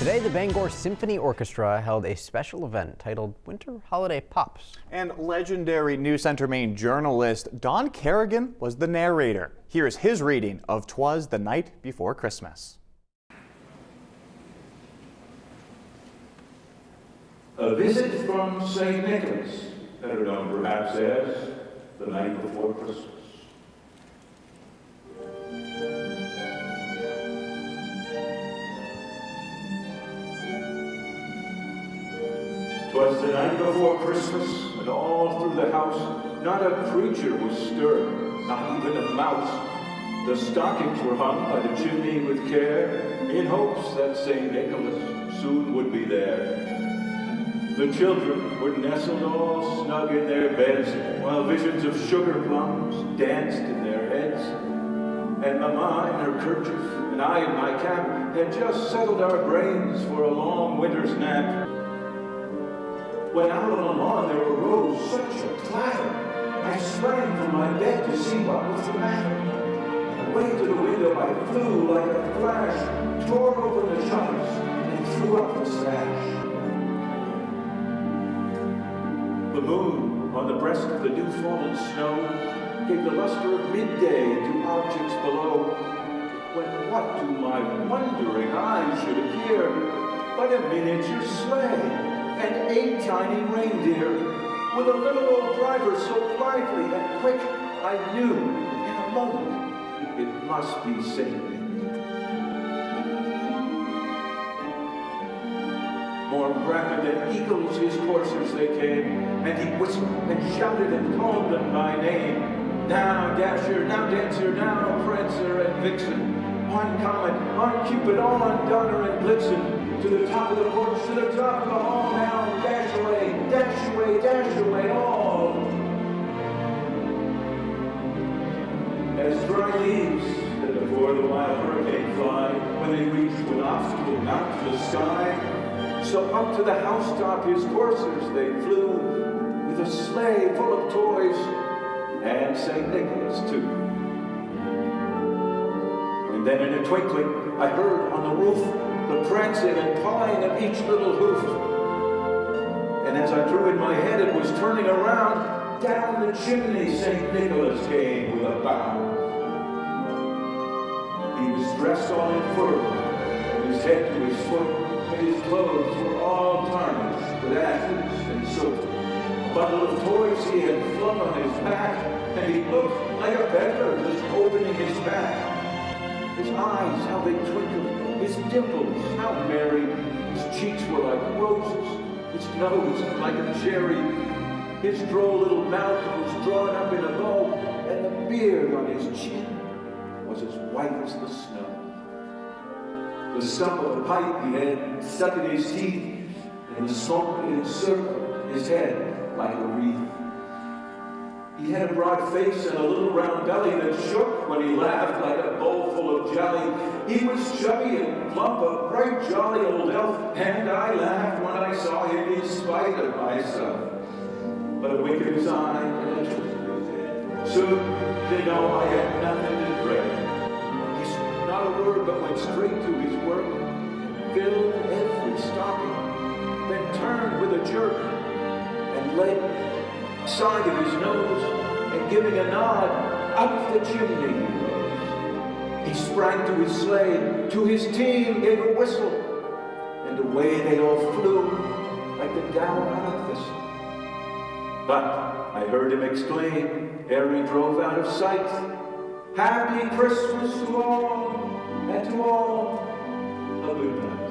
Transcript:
Today, the Bangor Symphony Orchestra held a special event titled Winter Holiday Pops. And legendary News Center Maine journalist Don Carrigan was the narrator. Here's his reading of 'Twas the Night Before Christmas. A visit from St. Nicholas, better known perhaps as the night before Christmas. 'Twas the night before Christmas, and all through the house not a creature was stirring, not even a mouse. The stockings were hung by the chimney with care, in hopes that St. Nicholas soon would be there. The children were nestled all snug in their beds, while visions of sugar plums danced in their heads. And Mama in her kerchief, and I in my cap, had just settled our brains for a long winter's nap. When out on the lawn there arose such a clatter, I sprang from my bed to see what was the matter. Away to the window I flew like a flash, tore open the shutters, and threw up the sash. The moon, on the breast of the new-fallen snow, gave the luster of midday to objects below, when what to my wondering eyes should appear but a miniature sleigh and 8 tiny reindeer, with a little old driver so lively and quick, I knew in a moment it must be St. Nick. More rapid than eagles his coursers they came, and he whistled and shouted and called them by name. Now Dasher, now Dancer, now Prancer and Vixen, on Comet, on Cupid, on Donner and Blitzen, to the top of the porch, to the top of the hall, now dash away, dash away, dash away, all. As dry leaves that before the wild hurricane fly, when they reach one obstacle mount to the sky, so up to the housetop his coursers they flew, with a sleigh full of toys, and St. Nicholas too. And then in a twinkling, I heard on the roof the prancing and pawing of each little hoof. And as I drew in my head and was turning around, down the chimney St. Nicholas came with a bound. He was dressed all in fur, from his head to his foot, and his clothes were all tarnished with ashes and soot. A bundle of toys he had flung on his back, and he looked like a beggar just opening his pack. His eyes, how they twinkled, his dimples, how merry, his cheeks were like roses, his nose like a cherry, his droll little mouth was drawn up in a bow, and the beard on his chin was as white as the snow. The stump of a pipe he had stuck in his teeth, and the smoke encircled his head like a wreath. He had a broad face and a little round belly that shook when he laughed like a bowl full of jelly. He was chubby and plump, a bright, jolly old elf, and I laughed when I saw him in spite of myself. But a wink of his eye and a twist of his head, soon they know I had nothing to dread. He spoke not a word, but went straight to his work, filled every stocking, then turned with a jerk, and led side of his nose, and giving a nod, up the chimney he rose. He sprang to his sleigh, to his team gave a whistle, and away they all flew like the down on a thistle. But I heard him exclaim, ere he drove out of sight, "Happy Christmas to all, and to all a good night."